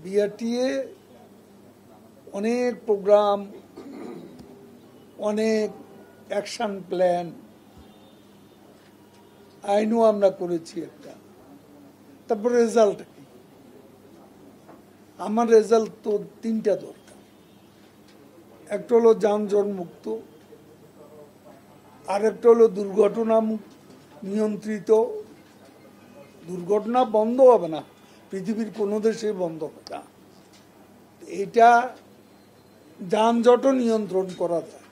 BRTA অনেক programme, অনেক action plan, আইনও আমরা করেছি একটা। তারপর রেজাল্ট কি? আমার রেজাল্ট তো তিনটা দরকার। একটা হলো যানজট মুক্ত, আর একটা হলো দুর্ঘটনা নিয়ন্ত্রিত। দুর্ঘটনা বন্ধ হবে না, পৃথিবীর কোনো দেশে বন্ধ হবে না। এটা যানজটও নিয়ন্ত্রণ করা যায়।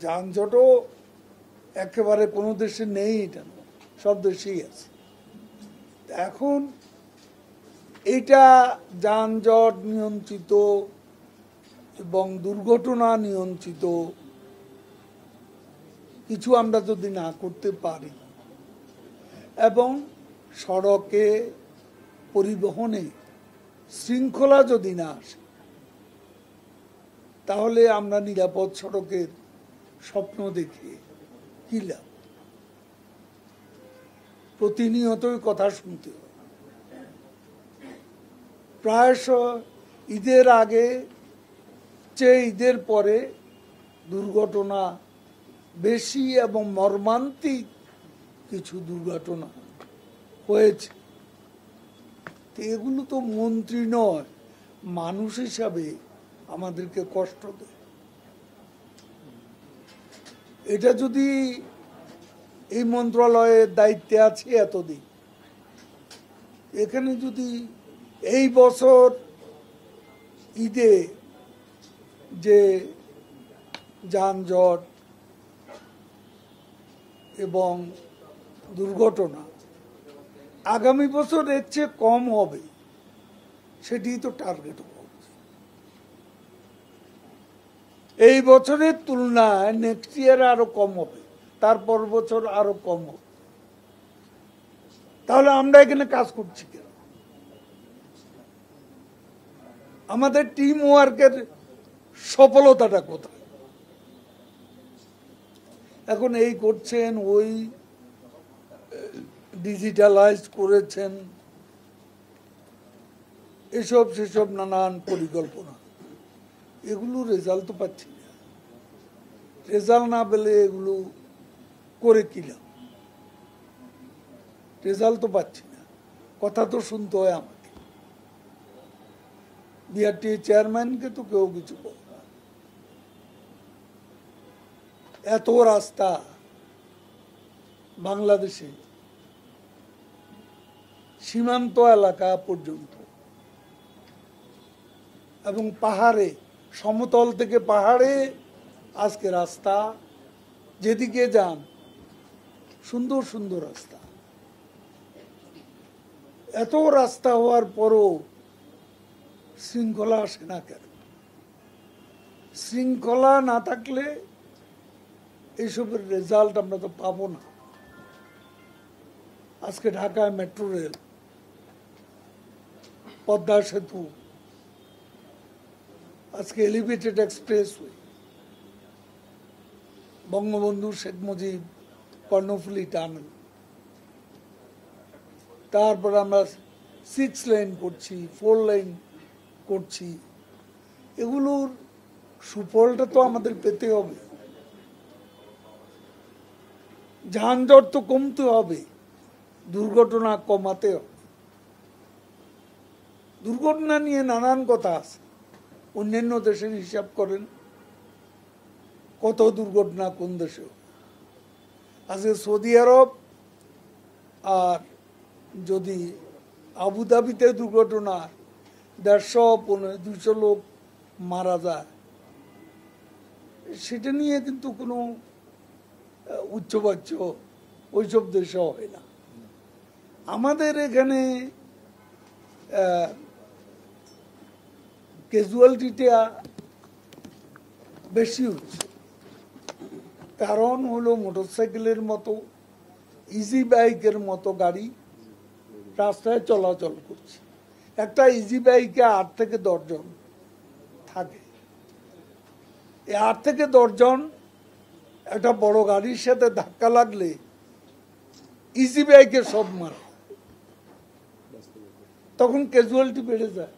যানজটও একেবারে কোনো দেশে নেই, এটা না, সব দেশেই আছে। এখন এটা যানজট নিয়ন্ত্রিত এবং দুর্ঘটনা নিয়ন্ত্রিত কিছু আমরা যদি না করতে পারি এবং সড়কে পরিবহনে শৃঙ্খলা যদি না আসে, তাহলে আমরা নিরাপদ সড়কের স্বপ্ন দেখে কি লাভ? প্রতিনিয়তই কথা শুনতে হয়। প্রায়শ ঈদের আগে চেয়ে ঈদের পরে দুর্ঘটনা বেশি এবং মর্মান্তিক কিছু দুর্ঘটনা হয়েছে। এগুলো তো মন্ত্রী নয়, মানুষ হিসাবে আমাদেরকে কষ্ট দেয়। এটা যদি এই মন্ত্রণালয়ের দায়িত্বে আছে এতদিন, এখানে যদি এই বছর ঈদে যে যানজট এবং দুর্ঘটনা আগামী বছর এর চেয়ে কম হবে, সেটি তো টার্গেট হওয়া উচিত। এই বছরের তুলনায় নেক্সট ইয়ার আরো কম হবে, তারপর বছর আরো কম হবে। তাহলে আমরা এখানে কাজ করছি কেন? আমাদের টিম ওয়ার্কের সফলতাটা কোথায়? এখন এই করছেন, ওই ডিজিটালাইজ করেছেন, এসব সেসব নানান পরিকল্পনা, এগুলো রেজাল্ট তো পাচ্ছি না। রেজাল্ট না পেলে এগুলো করে কি লাভ? রেজাল্ট তো পাচ্ছি না, কথা তো শুনতে হয় আমাকে। বিআরটিএ চেয়ারম্যানকে তো কেউ কিছু বলে না। এত রাস্তা বাংলাদেশে সীমান্ত এলাকা পর্যন্ত এবং পাহাড়ে, সমতল থেকে পাহাড়ে আজকে রাস্তা, যেদিকে যান সুন্দর সুন্দর রাস্তা। এত রাস্তা হওয়ার পরও শৃঙ্খলা আসে না কেন? শৃঙ্খলা না থাকলে এইসবের রেজাল্ট আমরা তো পাবো না। আজকে ঢাকায় মেট্রো রেল, পদ্মা সেতু, আজকে elevated expressway, Bangabandhu Sheikh Mujib Karnaphuli tunnel, তারপর আমরা 6 লেন করছি, 4 লেন করছি। এগুলোর সুফলটা তো আমাদের পেতে হবে। যানজট তো কমতে হবে, দুর্ঘটনা কমাতে হবে। দুর্ঘটনা নিয়ে নানান কথা আছে, অন্যান্য দেশের হিসাব করেন কত দুর্ঘটনা কোন দেশে। আজকে সৌদি আরব আর যদি আবুধাবিতে দুর্ঘটনা 150-200 লোক মারা যায়, সেটা নিয়ে কিন্তু কোনো উচ্চবাচ্য ওইসব দেশে হয় না। আমাদের এখানে ক্যাজুয়ালিটিটা বেশি হচ্ছে। কারণ হলো মোটরসাইকেলের মতো, ইজি বাইকের মতো গাড়ি রাস্তায় চলাচল করছে। একটা ইজি বাইকে 8 থেকে 10 জন থাকে। এই 8 থেকে 10 জন একটা বড় গাড়ির সাথে ধাক্কা লাগলে ইজি বাইকে সব মারা, তখন ক্যাজুয়ালিটি বেড়ে যায়।